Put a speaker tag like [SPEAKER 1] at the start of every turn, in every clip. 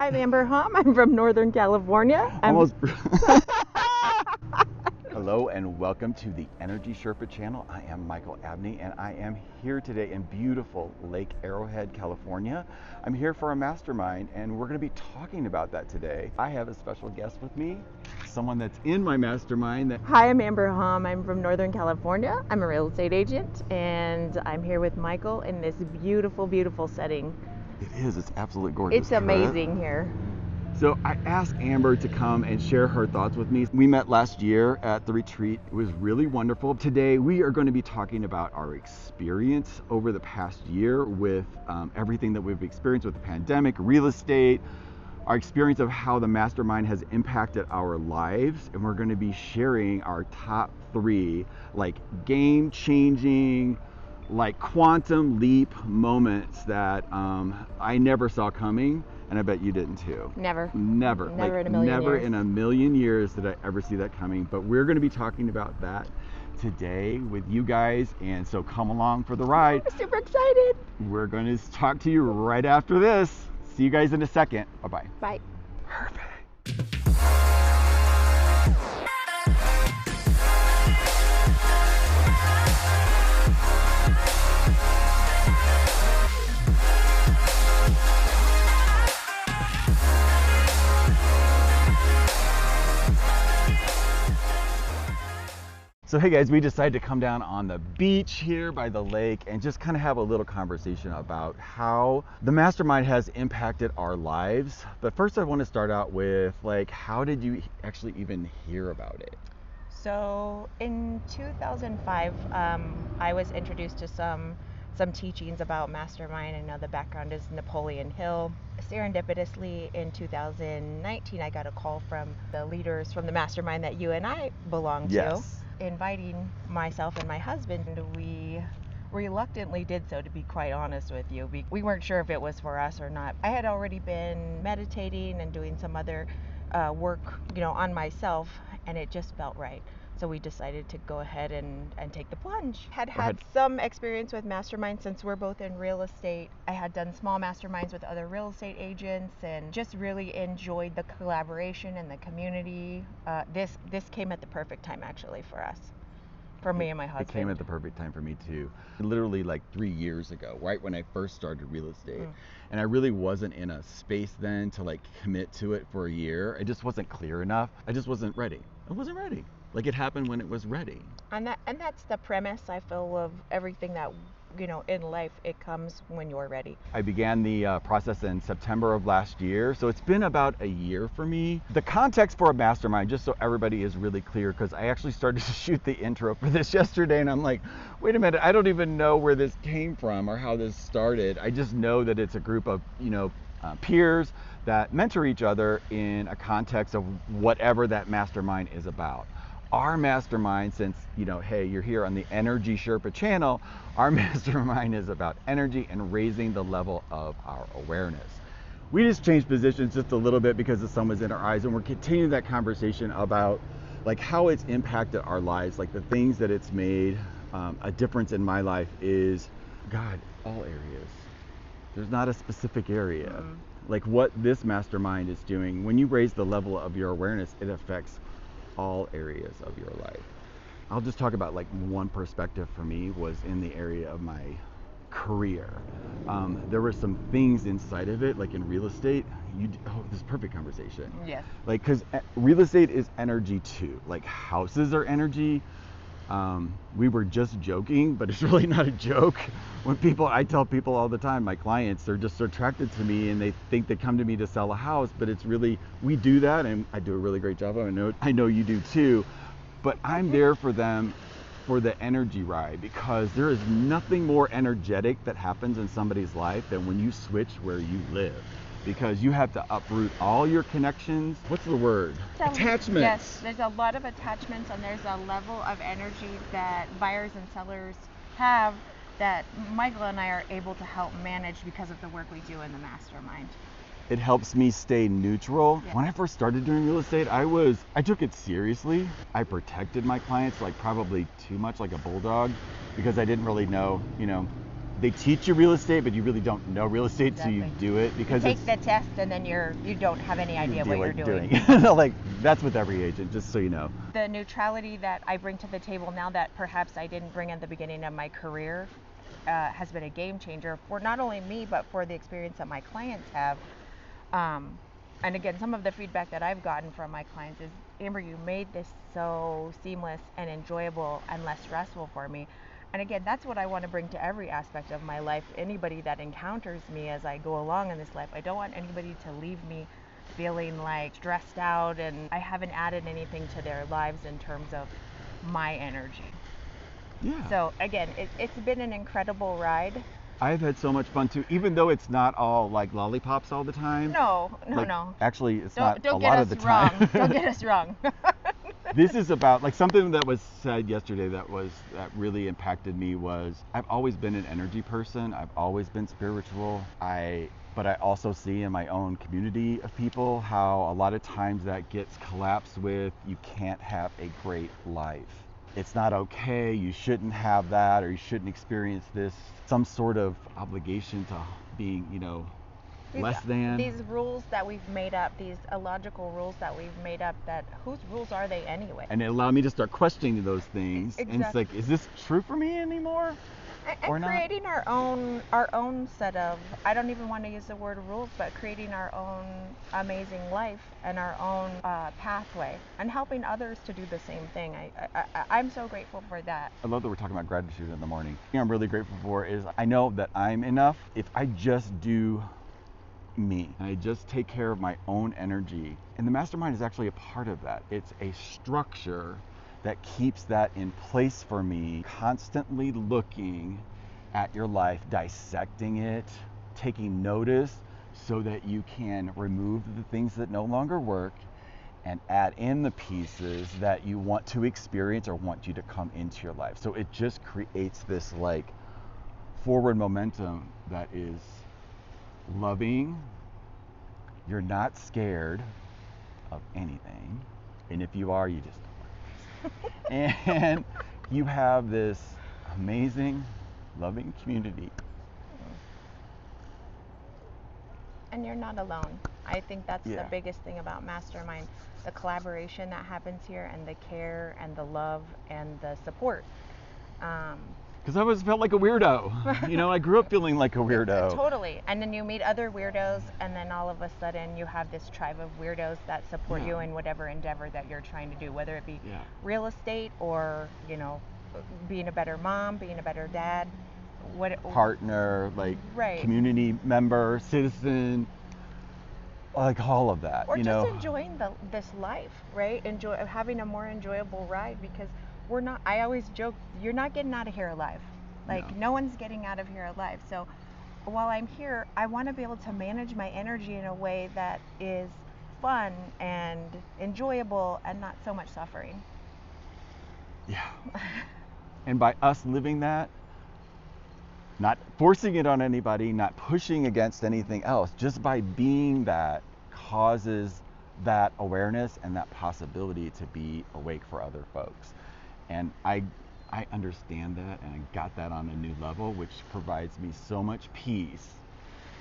[SPEAKER 1] I'm Amber Hom. I'm from Northern California.
[SPEAKER 2] Almost. Hello and welcome to the Energy Sherpa channel. I am Michael Abney and I am here today in beautiful Lake Arrowhead, California. I'm here for a mastermind and we're going to be talking about that today. I have a special guest with me, someone that's in my mastermind.
[SPEAKER 1] Hi, I'm Amber Hom. I'm from Northern California. I'm a real estate agent and I'm here with Michael in this beautiful, beautiful setting.
[SPEAKER 2] It is. It's absolutely gorgeous.
[SPEAKER 1] It's amazing here.
[SPEAKER 2] So I asked Amber to come and share her thoughts with me. We met last year at the retreat. It was really wonderful. Today we are going to be talking about our experience over the past year with everything that we've experienced with the pandemic, real estate, our experience of how the mastermind has impacted our lives. And we're going to be sharing our top 3 like game-changing, like quantum leap moments that I never saw coming, and I bet you didn't too.
[SPEAKER 1] Never
[SPEAKER 2] in a million
[SPEAKER 1] years.
[SPEAKER 2] In a million years did I ever see that coming. But we're going to be talking about that today with you guys, and so come along for the ride.
[SPEAKER 1] I'm super excited.
[SPEAKER 2] We're going to talk to you right after this. See you guys in a second. Bye-bye.
[SPEAKER 1] Bye.
[SPEAKER 2] Perfect. So hey guys, we decided to come down on the beach here by the lake and just kind of have a little conversation about how the mastermind has impacted our lives. But first I want to start out with, like, how did you actually even hear about it?
[SPEAKER 1] So in 2005, I was introduced to some teachings about Mastermind. I know the background is Napoleon Hill. Serendipitously in 2019, I got a call from the leaders from the Mastermind that you and I belong to.
[SPEAKER 2] Yes.
[SPEAKER 1] Inviting myself and my husband. We reluctantly did so, to be quite honest with you. We weren't sure if it was for us or not. I had already been meditating and doing some other work, on myself, and it just felt right. So we decided to go ahead and take the plunge. Had some experience with Mastermind since we're both in real estate. I had done small masterminds with other real estate agents and just really enjoyed the collaboration and the community. This came at the perfect time actually for us. For me and my husband.
[SPEAKER 2] It came at the perfect time for me too. Literally like 3 years ago, right when I first started real estate. And I really wasn't in a space then to like commit to it for a year. It just wasn't clear enough. I just wasn't ready. I wasn't ready. Like, it happened when it was ready.
[SPEAKER 1] And that's the premise, I feel, of everything that, in life. It comes when you're ready.
[SPEAKER 2] I began the process in September of last year, so it's been about a year for me. The context for a mastermind, just so everybody is really clear, because I actually started to shoot the intro for this yesterday, and I'm like, wait a minute, I don't even know where this came from or how this started. I just know that it's a group of, peers that mentor each other in a context of whatever that mastermind is about. Our mastermind, since, hey, you're here on the Energy Sherpa channel, our mastermind is about energy and raising the level of our awareness. We just changed positions just a little bit because the sun was in our eyes, and we're continuing that conversation about like how it's impacted our lives, like the things that it's made a difference in my life is, God, all areas. There's not a specific area. Like what this mastermind is doing, when you raise the level of your awareness, it affects all areas of your life. I'll just talk about like one perspective for me was in the area of my career. There were some things inside of it, like in real estate. This is perfect conversation.
[SPEAKER 1] Yes.
[SPEAKER 2] Like, because real estate is energy too. Like houses are energy. We were just joking, but it's really not a joke. I tell people all the time, my clients, they're just attracted to me and they think they come to me to sell a house, but it's really, we do that and I do a really great job. I know you do too, but I'm there for them for the energy ride, because there is nothing more energetic that happens in somebody's life than when you switch where you live. Because you have to uproot all your connections. What's the word? Attachments.
[SPEAKER 1] Yes, there's a lot of attachments, and there's a level of energy that buyers and sellers have that Michael and I are able to help manage because of the work we do in the mastermind.
[SPEAKER 2] It helps me stay neutral.
[SPEAKER 1] Yeah.
[SPEAKER 2] When I first started doing real estate, I took it seriously. I protected my clients like probably too much, like a bulldog, because I didn't really know, they teach you real estate, but you really don't know real estate till you
[SPEAKER 1] Exactly.
[SPEAKER 2] do it, because
[SPEAKER 1] Take the test and then you don't have any idea what you're doing.
[SPEAKER 2] Like, that's with every agent, just so you know.
[SPEAKER 1] The neutrality that I bring to the table now that perhaps I didn't bring at the beginning of my career has been a game changer for not only me, but for the experience that my clients have. And again, some of the feedback that I've gotten from my clients is, Amber, you made this so seamless and enjoyable and less stressful for me. And again, that's what I want to bring to every aspect of my life. Anybody that encounters me as I go along in this life, I don't want anybody to leave me feeling like stressed out and I haven't added anything to their lives in terms of my energy.
[SPEAKER 2] Yeah.
[SPEAKER 1] So again, it's been an incredible ride.
[SPEAKER 2] I've had so much fun too, even though it's not all like lollipops all the time.
[SPEAKER 1] No.
[SPEAKER 2] Actually, it's not a
[SPEAKER 1] Don't
[SPEAKER 2] lot
[SPEAKER 1] get
[SPEAKER 2] of the
[SPEAKER 1] us wrong.
[SPEAKER 2] time.
[SPEAKER 1] Don't get us wrong.
[SPEAKER 2] This is about, like, something that was said yesterday that really impacted me was, I've always been an energy person. I've always been spiritual. But I also see in my own community of people how a lot of times that gets collapsed with, you can't have a great life. It's not okay, you shouldn't have that, or you shouldn't experience this, some sort of obligation to being, less than.
[SPEAKER 1] These rules that we've made up, these illogical rules that we've made up, that whose rules are they anyway?
[SPEAKER 2] And it allowed me to start questioning those things.
[SPEAKER 1] Exactly.
[SPEAKER 2] And it's like, is this true for me anymore? Or
[SPEAKER 1] And
[SPEAKER 2] not?
[SPEAKER 1] creating our own set of, I don't even want to use the word rules, but creating our own amazing life and our own pathway and helping others to do the same thing. I'm so grateful for that.
[SPEAKER 2] I love that we're talking about gratitude in the morning. The thing I'm really grateful for is I know that I'm enough if I just do me and I just take care of my own energy. And the mastermind is actually a part of that. It's a structure that keeps that in place for me, constantly looking at your life, dissecting it, taking notice so that you can remove the things that no longer work and add in the pieces that you want to experience or want you to come into your life. So it just creates this like forward momentum that is loving. You're not scared of anything. And if you are, you just and you have this amazing, loving community.
[SPEAKER 1] And you're not alone. I think that's
[SPEAKER 2] Yeah.
[SPEAKER 1] the biggest thing about Mastermind, the collaboration that happens here and the care and the love and the support.
[SPEAKER 2] Because I always felt like a weirdo. I grew up feeling like a weirdo.
[SPEAKER 1] Totally. And then you meet other weirdos, and then all of a sudden you have this tribe of weirdos that support you in whatever endeavor that you're trying to do, whether it be real estate or, being a better mom, being a better dad,
[SPEAKER 2] Partner, community member, citizen, like all of that.
[SPEAKER 1] Or just enjoying this life, right? Having a more enjoyable ride, because I always joke, you're not getting out of here alive. No one's getting out of here alive. So while I'm here, I want to be able to manage my energy in a way that is fun and enjoyable and not so much suffering.
[SPEAKER 2] Yeah. And by us living that, not forcing it on anybody, not pushing against anything else, just by being that causes that awareness and that possibility to be awake for other folks. And I understand that, and I got that on a new level, which provides me so much peace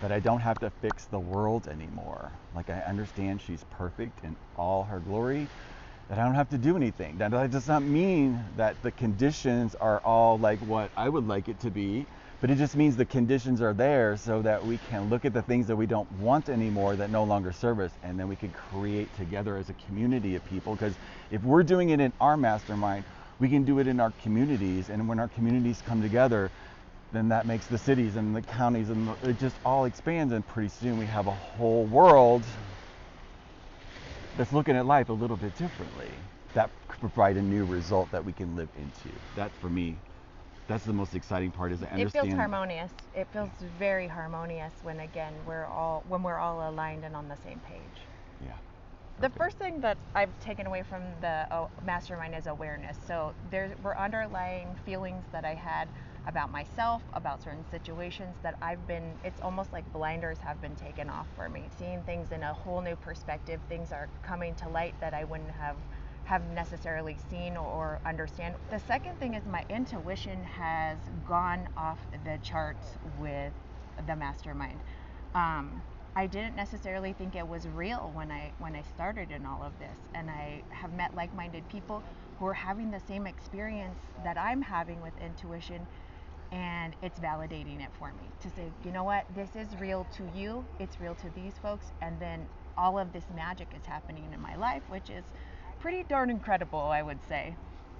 [SPEAKER 2] that I don't have to fix the world anymore. I understand she's perfect in all her glory, that I don't have to do anything. That does not mean that the conditions are all like what I would like it to be, but it just means the conditions are there so that we can look at the things that we don't want anymore that no longer serve us, and then we can create together as a community of people. Because if we're doing it in our mastermind, we can do it in our communities, and when our communities come together, then that makes the cities and the counties, and it just all expands, and pretty soon we have a whole world that's looking at life a little bit differently. That could provide a new result that we can live into. That, for me, that's the most exciting part, is I understand.
[SPEAKER 1] It feels harmonious. It feels very harmonious when we're all aligned and on the same page.
[SPEAKER 2] Yeah.
[SPEAKER 1] The first thing that I've taken away from the mastermind is awareness. So there were underlying feelings that I had about myself, about certain situations that it's almost like blinders have been taken off for me. Seeing things in a whole new perspective, things are coming to light that I wouldn't have have necessarily seen or understand. The second thing is my intuition has gone off the charts with the mastermind. I didn't necessarily think it was real when I started in all of this, and I have met like-minded people who are having the same experience that I'm having with intuition, and it's validating it for me to say, you know what, this is real to you, it's real to these folks, and then all of this magic is happening in my life, which is pretty darn incredible, I would say.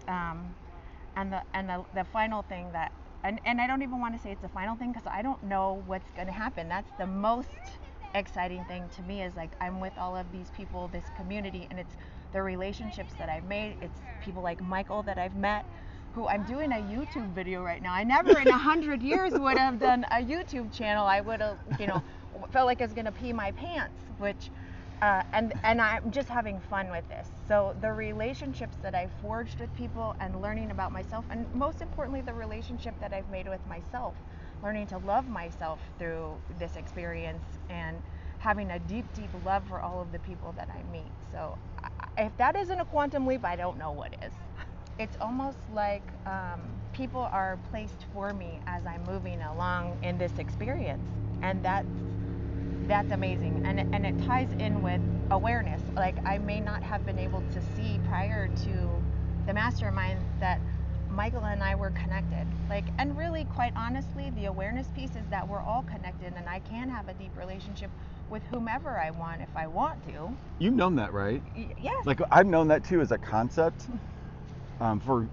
[SPEAKER 1] And the final thing that, and I don't even want to say it's the final thing because I don't know what's going to happen. That's the most exciting thing to me, is like I'm with all of these people, this community, and it's the relationships that I've made. It's people like Michael that I've met, who I'm doing a YouTube video right now. I never in 100 years would have done a YouTube channel. I would have, felt like I was gonna pee my pants, which, and I'm just having fun with this. So the relationships that I've forged with people and learning about myself, and most importantly, the relationship that I've made with myself, learning to love myself through this experience and having a deep, deep love for all of the people that I meet. So if that isn't a quantum leap, I don't know what is. It's almost like people are placed for me as I'm moving along in this experience, and that's amazing. And it ties in with awareness. Like I may not have been able to see prior to the mastermind that Michael and I were connected. Like, and really, quite honestly, the awareness piece is that we're all connected, and I can have a deep relationship with whomever I want if I want to.
[SPEAKER 2] You've known that, right?
[SPEAKER 1] Yes.
[SPEAKER 2] Like I've known that too as a concept for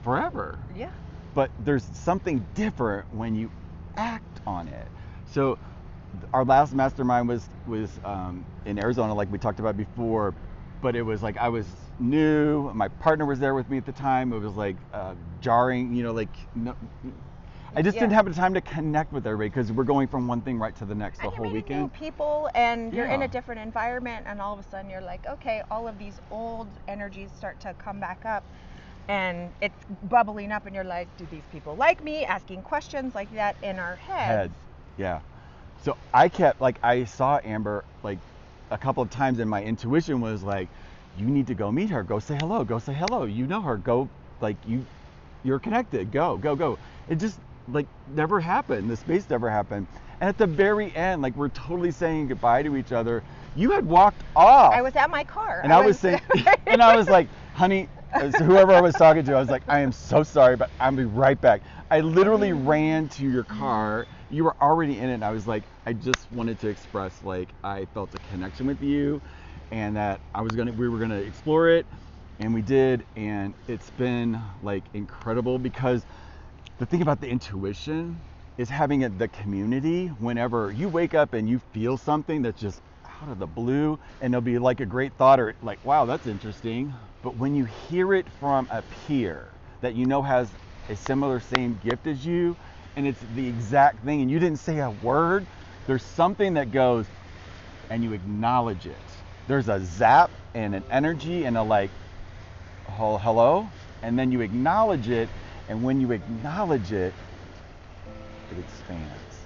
[SPEAKER 2] forever.
[SPEAKER 1] Yeah.
[SPEAKER 2] But there's something different when you act on it. So our last mastermind was in Arizona, like we talked about before, but it was like I was new, my partner was there with me at the time. It was like jarring, no, I just didn't have the time to connect with everybody because we're going from one thing right to the next the whole weekend.
[SPEAKER 1] New people, and you're in a different environment, and all of a sudden you're like, okay, all of these old energies start to come back up, and it's bubbling up, and you're like, do these people like me? Asking questions like that in our heads.
[SPEAKER 2] Yeah. So I saw Amber like a couple of times, and my intuition was like, you need to go meet her, go say hello, you know her, go, like you're connected, go. It just like never happened. The space never happened. And at the very end, like we're totally saying goodbye to each other, you had walked off.
[SPEAKER 1] I was at my car.
[SPEAKER 2] And I was saying, and I was like, honey, so whoever I was talking to, I was like, I am so sorry, but I'll be right back. I literally ran to your car. You were already in it. And I was like, I just wanted to express like I felt a connection with you, and that we were gonna explore it, and we did, and it's been like incredible, because the thing about the intuition is having the community. Whenever you wake up and you feel something that's just out of the blue, and there'll be like a great thought, or like, wow, that's interesting. But when you hear it from a peer that you know has a similar same gift as you, and it's the exact thing, and you didn't say a word, there's something that goes, and you acknowledge it. There's a zap and an energy and a like, hello, and then you acknowledge it, and when you acknowledge it, it expands,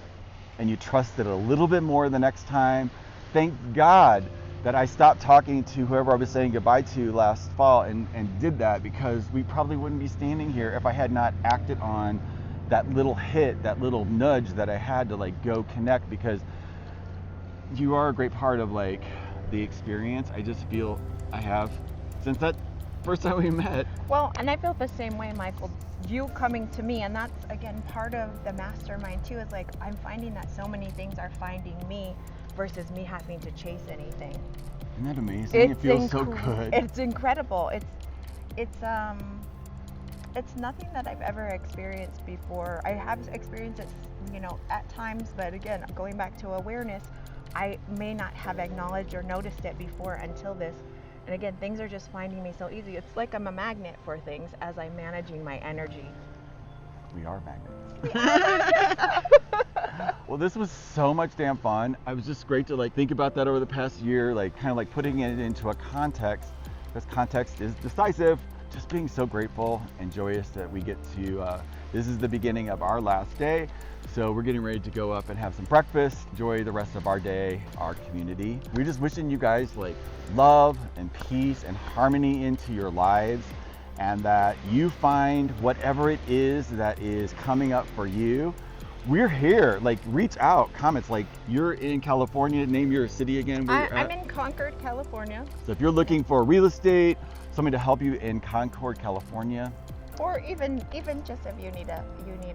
[SPEAKER 2] and you trust it a little bit more the next time. Thank God that I stopped talking to whoever I was saying goodbye to last fall and did that, because we probably wouldn't be standing here if I had not acted on that little hit, that little nudge that I had to like go connect, because you are a great part of like the experience. I just feel I have since that first time we met.
[SPEAKER 1] Well, and I feel the same way, Michael. You coming to me, and that's again part of the mastermind too, is like I'm finding that so many things are finding me versus me having to chase anything.
[SPEAKER 2] Isn't that amazing? It feels so good.
[SPEAKER 1] It's incredible. It's nothing that I've ever experienced before. I have experienced it, at times, but again, going back to awareness, I may not have acknowledged or noticed it before until this. And again, things are just finding me so easy. It's like I'm a magnet for things as I'm managing my energy.
[SPEAKER 2] We are magnets. Well, this was so much damn fun. It was just great to like think about that over the past year, like kind of like putting it into a context, because context is decisive just being so grateful and joyous that we get to, this is the beginning of our last day. So we're getting ready to go up and have some breakfast, enjoy the rest of our day, our community. We're just wishing you guys like love and peace and harmony into your lives, and that you find whatever it is that is coming up for you. We're here, like reach out, comments, like you're in California, name your city again.
[SPEAKER 1] I'm in Concord, California.
[SPEAKER 2] So if you're looking for real estate, somebody to help you in Concord, California,
[SPEAKER 1] or even just if you need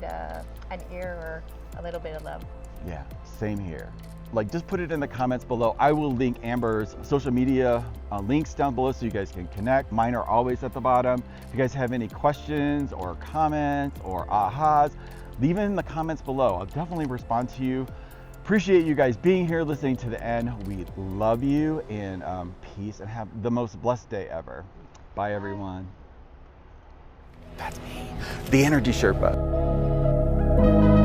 [SPEAKER 1] an ear or a little bit of love.
[SPEAKER 2] Yeah, same here. Like just put it in the comments below. I will link Amber's social media links down below so you guys can connect. Mine are always at the bottom. If you guys have any questions or comments or ahas, leave it in the comments below. I'll definitely respond to you. Appreciate you guys being here, listening to the end. We love you, and peace, and have the most blessed day ever. Bye, everyone. That's me, the Energy Sherpa.